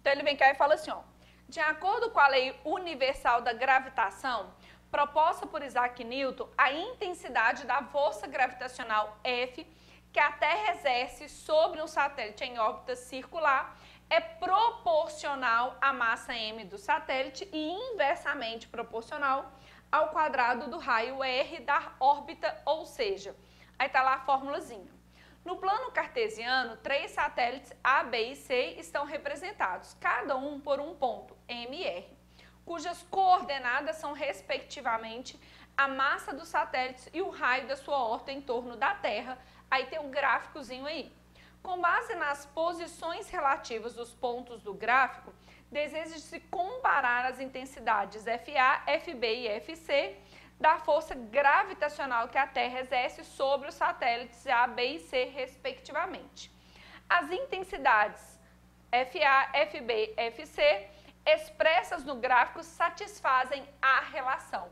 Então ele vem cá e fala assim, ó, de acordo com a lei universal da gravitação, proposta por Isaac Newton, a intensidade da força gravitacional F que a Terra exerce sobre um satélite em órbita circular é proporcional à massa m do satélite e inversamente proporcional ao quadrado do raio r da órbita, ou seja, aí está lá a formulazinha. No plano cartesiano, 3 satélites A, B e C estão representados, cada um por um ponto, M e R, cujas coordenadas são, respectivamente, a massa dos satélites e o raio da sua órbita em torno da Terra. Aí tem um gráficozinho aí. Com base nas posições relativas dos pontos do gráfico, deseja-se comparar as intensidades FA, FB e FC da força gravitacional que a Terra exerce sobre os satélites A, B e C, respectivamente. As intensidades FA, FB e FC expressas no gráfico satisfazem a relação.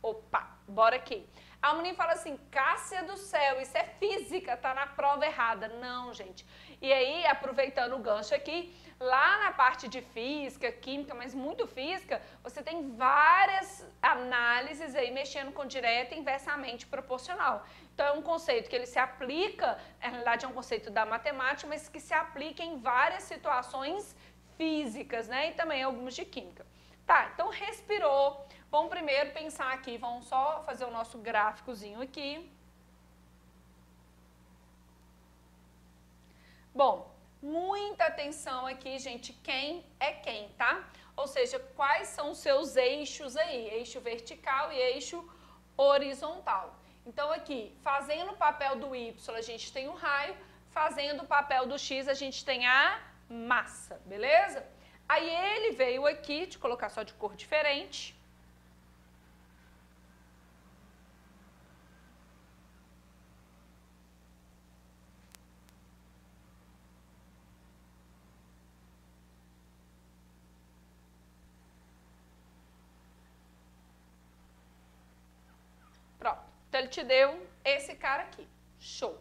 Opa, bora aqui. A menina fala assim, Cássia do céu, isso é física, tá na prova errada. Não, gente. E aí, aproveitando o gancho aqui, lá na parte de física, química, mas muito física, você tem várias análises aí mexendo com direta e inversamente proporcional. Então, é um conceito que ele se aplica, na realidade é um conceito da matemática, mas que se aplica em várias situações físicas, né? E também algumas de química. Tá, então respirou. Vamos primeiro pensar aqui, vamos só fazer o nosso gráficozinho aqui. Bom, muita atenção aqui, gente, quem é quem, tá? Ou seja, quais são os seus eixos aí, eixo vertical e eixo horizontal. Então aqui, fazendo o papel do Y, a gente tem o raio, fazendo o papel do X, a gente tem a massa, beleza? Aí ele veio aqui, deixa eu colocar só de cor diferente. Pronto, então ele te deu esse cara aqui, show.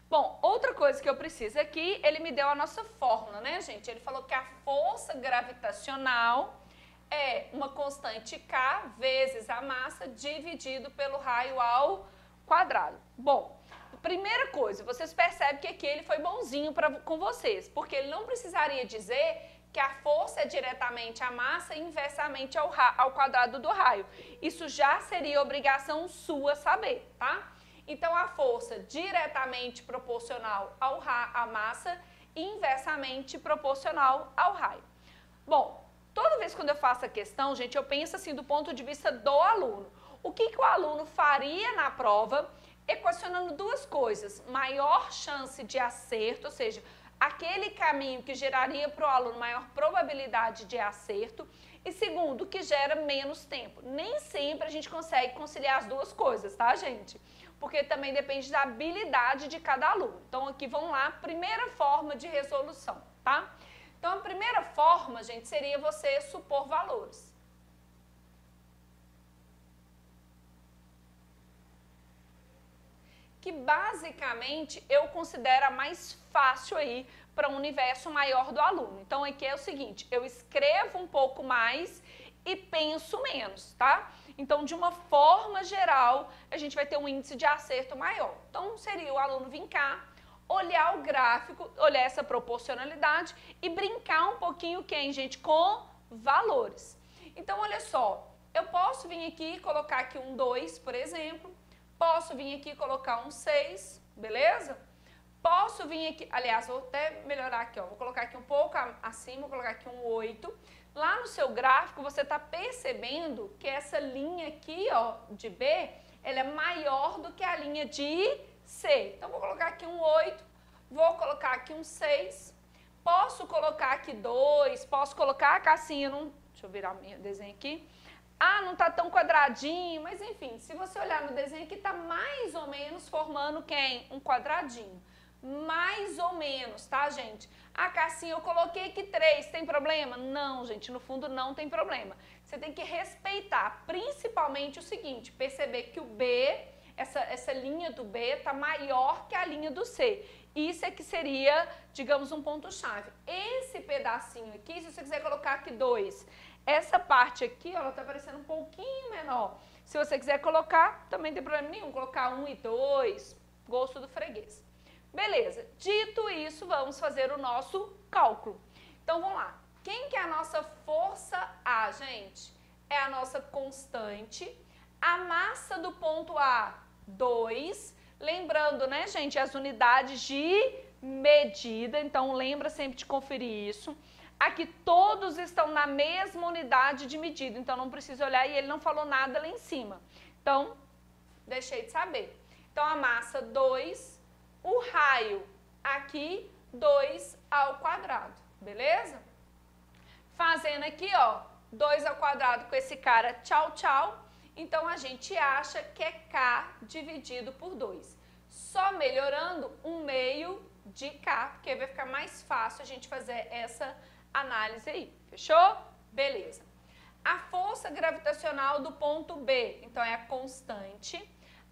Bom, outra coisa que eu preciso aqui, ele me deu a nossa fórmula, né, gente? Ele falou que a força gravitacional é uma constante K vezes a massa dividido pelo raio ao quadrado. Bom, primeira coisa, vocês percebem que aqui ele foi bonzinho com vocês, porque ele não precisaria dizer que a força é diretamente a massa e inversamente ao quadrado do raio. Isso já seria obrigação sua saber, tá? Então, a força diretamente proporcional à massa e inversamente proporcional ao raio. Bom, toda vez quando eu faço a questão, gente, eu penso assim do ponto de vista do aluno. O que o aluno faria na prova, equacionando duas coisas. Maior chance de acerto, ou seja, aquele caminho que geraria para o aluno maior probabilidade de acerto. E segundo, que gera menos tempo. Nem sempre a gente consegue conciliar as duas coisas, tá, gente? Porque também depende da habilidade de cada aluno. Então, aqui vamos lá, primeira forma de resolução, tá? Então, a primeira forma, gente, seria você supor valores. Que basicamente eu considero a mais fácil aí para um universo maior do aluno. Então, aqui é o seguinte, eu escrevo um pouco mais e penso menos, tá? Então, de uma forma geral, a gente vai ter um índice de acerto maior. Então, seria o aluno vir cá, olhar o gráfico, olhar essa proporcionalidade e brincar um pouquinho, quem, gente? Com valores. Então, olha só, eu posso vir aqui e colocar aqui um 2, por exemplo, posso vir aqui e colocar um 6, beleza? Posso vir aqui, aliás, vou até melhorar aqui, ó, vou colocar aqui um pouco acima, vou colocar aqui um 8. Lá no seu gráfico, você está percebendo que essa linha aqui, ó, de B, ela é maior do que a linha de C. Então, vou colocar aqui um 8, vou colocar aqui um 6, posso colocar aqui 2, posso colocar a cassinha, deixa eu virar o meu desenho aqui. Ah, não está tão quadradinho, mas enfim, se você olhar no desenho aqui, está mais ou menos formando quem? Um quadradinho. Mais ou menos, tá, gente? A cassinha eu coloquei aqui 3, tem problema? Não, gente, no fundo não tem problema. Você tem que respeitar, principalmente o seguinte, perceber que o B, essa linha do B está maior que a linha do C. Isso é que seria, digamos, um ponto-chave. Esse pedacinho aqui, se você quiser colocar aqui 2, essa parte aqui, ó, ela tá parecendo um pouquinho menor. Se você quiser colocar, também não tem problema nenhum, colocar 1 e 2, gosto do freguês. Beleza, dito isso, vamos fazer o nosso cálculo. Então, vamos lá. Quem que é a nossa força A, gente? É a nossa constante. A massa do ponto A, 2. Lembrando, né, gente, as unidades de medida. Então, lembra sempre de conferir isso. Aqui todos estão na mesma unidade de medida. Então, não precisa olhar e ele não falou nada lá em cima. Então, deixei de saber. Então, a massa, 2. O raio, aqui, 2 ao quadrado. Beleza? Fazendo aqui, ó, 2 ao quadrado com esse cara, tchau, tchau. Então, a gente acha que é K dividido por 2. Só melhorando 1/2 de K, porque vai ficar mais fácil a gente fazer essa análise aí. Fechou? Beleza. A força gravitacional do ponto B, então, é a constante.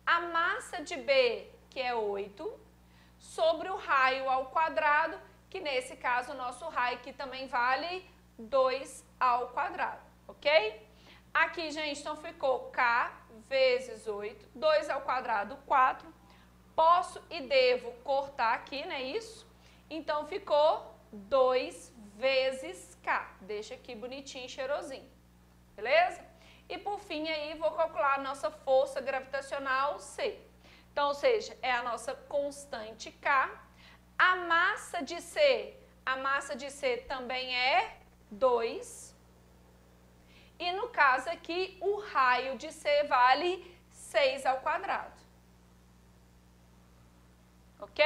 A massa de B, que é 8, sobre o raio ao quadrado, que nesse caso o nosso raio aqui também vale 2 ao quadrado, ok? Aqui, gente, então ficou K vezes 8, 2 ao quadrado, 4. Posso e devo cortar aqui, né, isso? Então, ficou 2 vezes K. Deixa aqui bonitinho, cheirosinho, beleza? E por fim, aí, vou calcular a nossa força gravitacional C. Então, ou seja, é a nossa constante K. A massa de C também é 2. E no caso aqui, o raio de C vale 6 ao quadrado. Ok?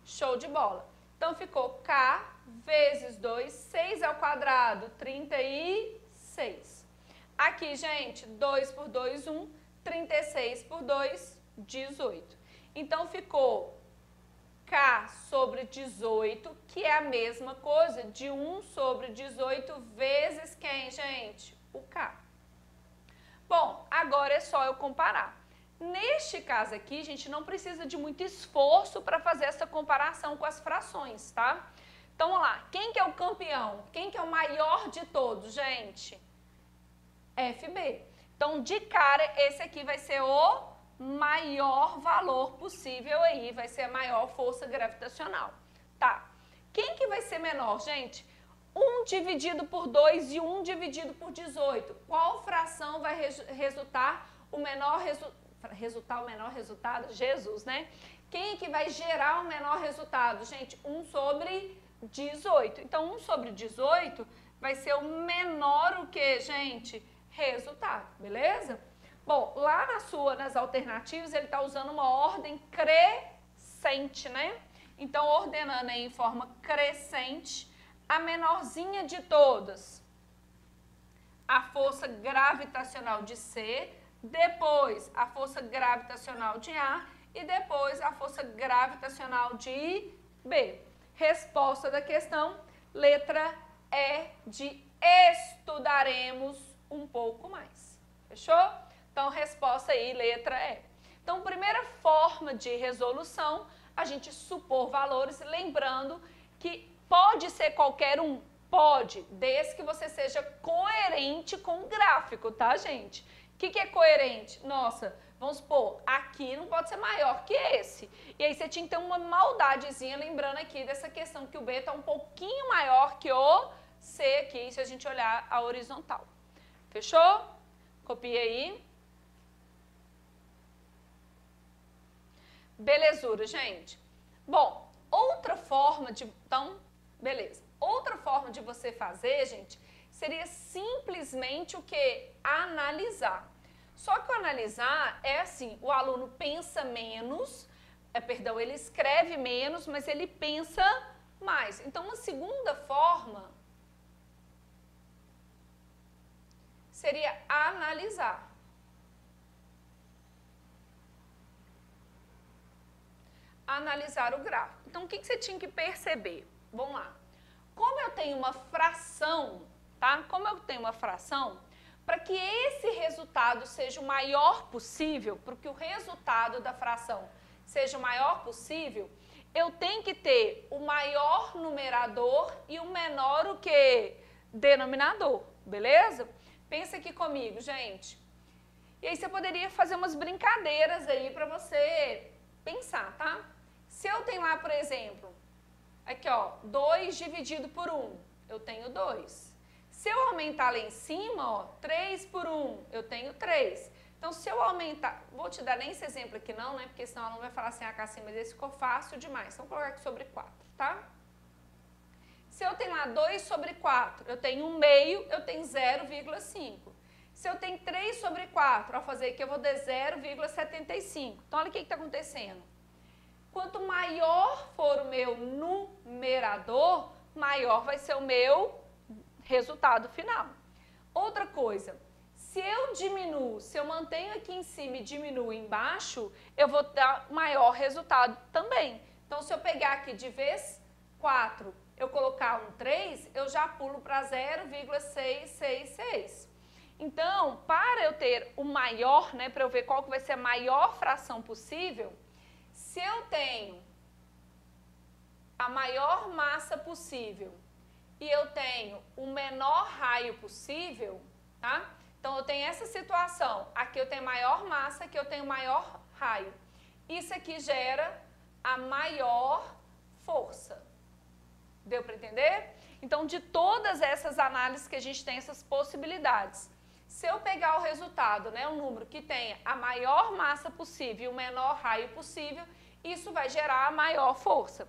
Show de bola. Então, ficou K vezes 2, 6 ao quadrado, 36. Aqui, gente, 2 por 2, 1, 36 por 2, 18. Então, ficou K sobre 18, que é a mesma coisa de 1 sobre 18 vezes quem, gente? O K. Bom, agora é só eu comparar. Neste caso aqui, gente, não precisa de muito esforço para fazer essa comparação com as frações, tá? Então, vamos lá. Quem que é o campeão? Quem que é o maior de todos, gente? FB. Então, de cara, esse aqui vai ser o maior valor possível aí, vai ser a maior força gravitacional, tá? Quem que vai ser menor, gente? 1 dividido por 2 e 1 dividido por 18. Qual fração vai resultar o menor resultado? Jesus, né? Quem que vai gerar o menor resultado? Gente, 1 sobre 18. Então, 1 sobre 18 vai ser o menor o que, gente? Resultado, beleza? Bom, lá nas alternativas, ele está usando uma ordem crescente, né? Então, ordenando aí em forma crescente, a menorzinha de todas, a força gravitacional de C, depois a força gravitacional de A e depois a força gravitacional de B. Resposta da questão, letra E de estudaremos um pouco mais. Fechou? Então, resposta aí, letra E. Então, primeira forma de resolução, a gente supor valores, lembrando que pode ser qualquer um, pode, desde que você seja coerente com o gráfico, tá, gente? O que é coerente? Nossa, vamos supor, aqui não pode ser maior que esse. E aí você tinha que ter uma maldadezinha, lembrando aqui dessa questão que o B está um pouquinho maior que o C aqui, se a gente olhar a horizontal. Fechou? Copia aí. Belezura, gente. Bom, outra forma de... Então, beleza. Outra forma de você fazer, gente, seria simplesmente o quê? Analisar. Só que o analisar é assim, o aluno pensa menos, ele escreve menos, mas ele pensa mais. Então, uma segunda forma seria analisar. Analisar o gráfico. Então, o que você tinha que perceber? Vamos lá. Como eu tenho uma fração, tá? Como eu tenho uma fração, para que esse resultado seja o maior possível, para que o resultado da fração seja o maior possível, eu tenho que ter o maior numerador e o menor o quê? Denominador, beleza? Pensa aqui comigo, gente. E aí você poderia fazer umas brincadeiras aí para você pensar, tá? Se eu tenho lá, por exemplo, aqui ó, 2 dividido por 1, eu tenho 2. Se eu aumentar lá em cima, ó, 3 por 1, eu tenho 3. Então, se eu aumentar, vou te dar nem esse exemplo aqui não, né? Porque senão ela não vai falar assim, ah, Cassim, mas esse ficou fácil demais. Então, vou colocar aqui sobre 4, tá? Se eu tenho lá 2 sobre 4, eu tenho 1 meio, eu tenho 0,5. Se eu tenho 3 sobre 4, ao fazer aqui eu vou ter 0,75. Então, olha o que está acontecendo. Quanto maior for o meu numerador, maior vai ser o meu resultado final. Outra coisa, se eu diminuo, se eu mantenho aqui em cima e diminuo embaixo, eu vou dar maior resultado também. Então, se eu pegar aqui de vez 4, eu colocar um 3, eu já pulo para 0,666. Então, para eu ter o maior, né, para eu ver qual que vai ser a maior fração possível, se eu tenho a maior massa possível e eu tenho o menor raio possível, tá? Então, eu tenho essa situação, aqui eu tenho maior massa, aqui eu tenho maior raio. Isso aqui gera a maior força. Deu para entender? Então, de todas essas análises que a gente tem, essas possibilidades, se eu pegar o resultado, né, um número que tenha a maior massa possível e o menor raio possível, isso vai gerar a maior força.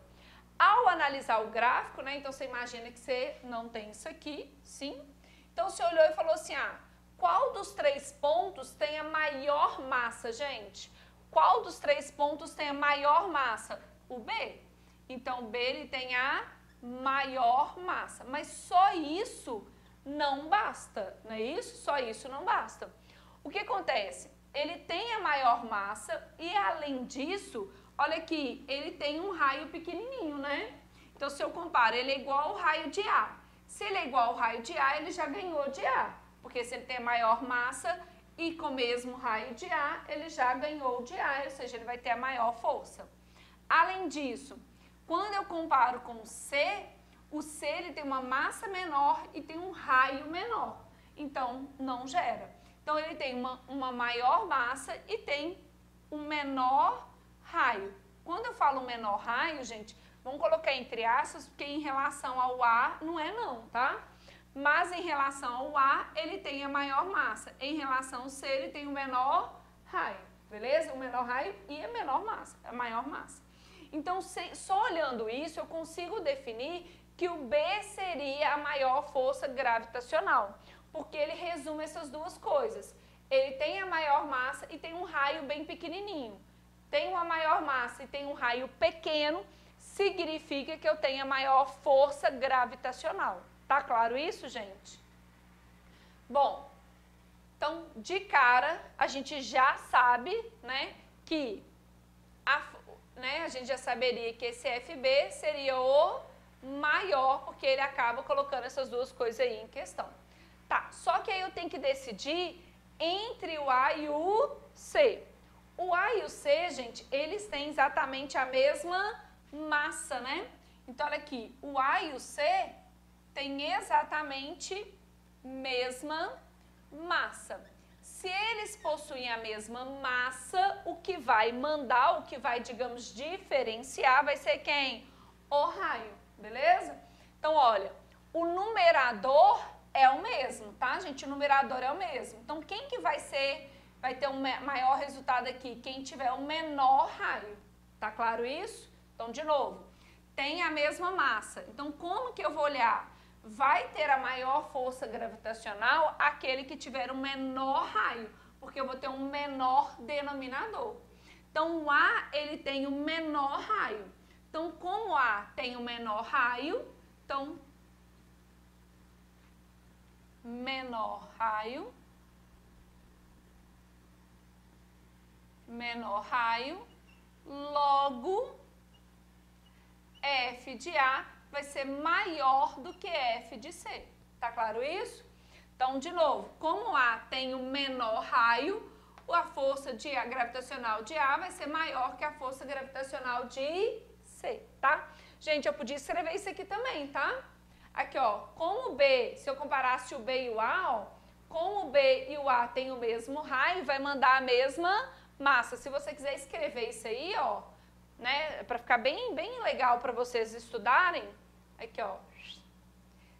Ao analisar o gráfico, né, então você imagina que você não tem isso aqui, sim? Então, você olhou e falou assim, ah, qual dos 3 pontos tem a maior massa, gente? Qual dos 3 pontos tem a maior massa? O B. Então, o B ele tem a maior massa, mas só isso não basta, não é isso? Só isso não basta. O que acontece? Ele tem a maior massa e, além disso, olha aqui, ele tem um raio pequenininho, né? Então, se eu comparo, ele é igual ao raio de A. Se ele é igual ao raio de A, ele já ganhou de A, porque se ele tem a maior massa e com o mesmo raio de A, ele já ganhou de A, ou seja, ele vai ter a maior força. Além disso, quando eu comparo com o C ele tem uma massa menor e tem um raio menor, então não gera. Então ele tem uma maior massa e tem um menor raio. Quando eu falo menor raio, gente, vamos colocar entre aspas, porque em relação ao A não é não, tá? Mas em relação ao A, ele tem a maior massa. Em relação ao C, ele tem o menor raio, beleza? O menor raio e a menor massa, a maior massa. Então, só olhando isso, eu consigo definir que o B seria a maior força gravitacional, porque ele resume essas duas coisas. Ele tem a maior massa e tem um raio bem pequenininho. Tem uma maior massa e tem um raio pequeno, significa que eu tenho a maior força gravitacional. Tá claro isso, gente? Bom, então, de cara, a gente já sabe, né, que a gente já saberia que esse FB seria o maior, porque ele acaba colocando essas duas coisas aí em questão. Tá, só que aí eu tenho que decidir entre o A e o C. O A e o C, gente, eles têm exatamente a mesma massa, né? Então, olha aqui, o A e o C têm exatamente mesma massa. Se eles possuem a mesma massa, o que vai mandar, o que vai, digamos, diferenciar, vai ser quem? O raio, beleza? Então, olha, o numerador é o mesmo, tá, gente? O numerador é o mesmo. Então, quem que vai ter um maior resultado aqui? Quem tiver o menor raio. Tá claro isso? Então, de novo, tem a mesma massa. Então, como que eu vou olhar? Vai ter a maior força gravitacional aquele que tiver o menor raio, porque eu vou ter um menor denominador. Então, o A, ele tem o menor raio. Então, como o A tem o menor raio, então, menor raio, logo, F de A vai ser maior do que F de C. Tá claro isso? Então, de novo, como A tem o menor raio, a força gravitacional de A vai ser maior que a força gravitacional de C. C, tá? Gente, eu podia escrever isso aqui também, tá? Aqui, ó, como o B, se eu comparasse o B e o A, ó, como o B e o A têm o mesmo raio, vai mandar a mesma massa. Se você quiser escrever isso aí, ó, né, para ficar bem legal para vocês estudarem, aqui, ó.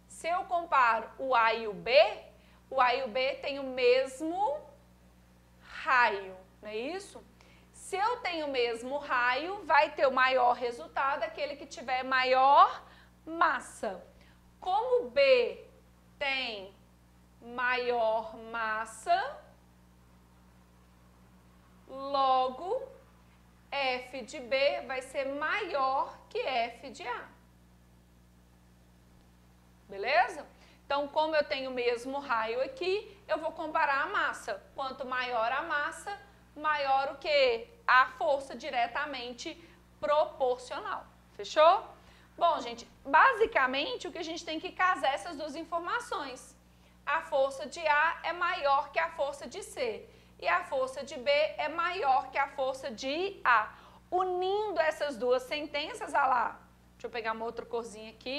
Se eu comparo o A e o B têm o mesmo raio, não é isso? Se eu tenho o mesmo raio, vai ter o maior resultado, aquele que tiver maior massa. Como B tem maior massa, logo F de B vai ser maior que F de A. Beleza? Então, como eu tenho o mesmo raio aqui, eu vou comparar a massa. Quanto maior a massa, maior o quê? A força diretamente proporcional. Fechou? Bom, gente, basicamente o que a gente tem que casar essas duas informações. A força de A é maior que a força de C. E a força de B é maior que a força de A. Unindo essas duas sentenças, olha lá. Deixa eu pegar uma outra corzinha aqui.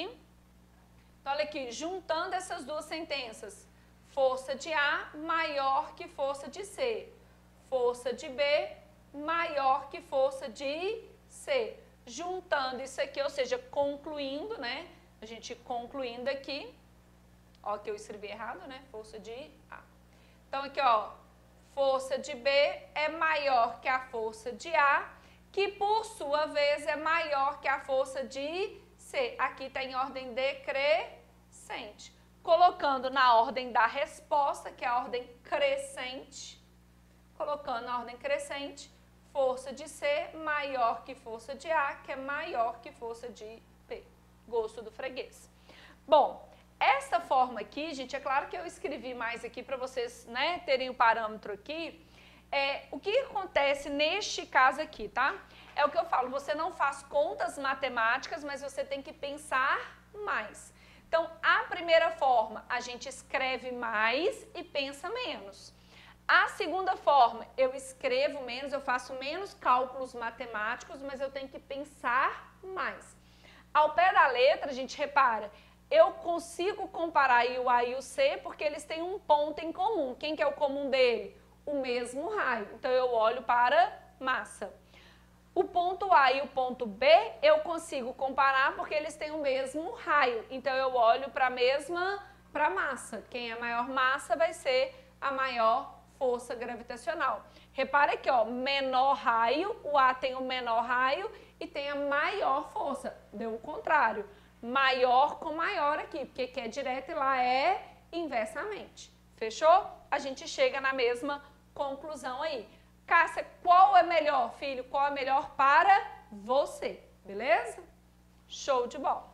Então, olha aqui, juntando essas duas sentenças. Força de A maior que força de C. Força de B maior que força de C. Juntando isso aqui, ou seja, concluindo, né? A gente concluindo aqui. Ó, que eu escrevi errado, né? Força de A. Então, aqui, ó. Força de B é maior que a força de A, que por sua vez é maior que a força de C. Aqui está em ordem decrescente. Colocando na ordem da resposta, que é a ordem crescente. Colocando na ordem crescente, força de C maior que força de A, que é maior que força de B. Gosto do freguês. Bom, essa forma aqui, gente, é claro que eu escrevi mais aqui para vocês, né, terem o parâmetro aqui. O que acontece neste caso aqui, tá? É o que eu falo, você não faz contas matemáticas, mas você tem que pensar mais. Então, a primeira forma, a gente escreve mais e pensa menos. A segunda forma, eu escrevo menos, eu faço menos cálculos matemáticos, mas eu tenho que pensar mais. Ao pé da letra, a gente repara, eu consigo comparar aí o A e o C porque eles têm um ponto em comum. Quem que é o comum dele? O mesmo raio. Então, eu olho para massa. O ponto A e o ponto B eu consigo comparar porque eles têm o mesmo raio. Então, eu olho para a massa. Quem é maior massa vai ser a maior força gravitacional. Repara aqui, ó, menor raio, o A tem o menor raio e tem a maior força. Deu o contrário. Maior com maior aqui, porque aqui é direto e lá é inversamente. Fechou? A gente chega na mesma conclusão aí. Cássia, qual é melhor, filho? Qual é melhor para você? Beleza? Show de bola!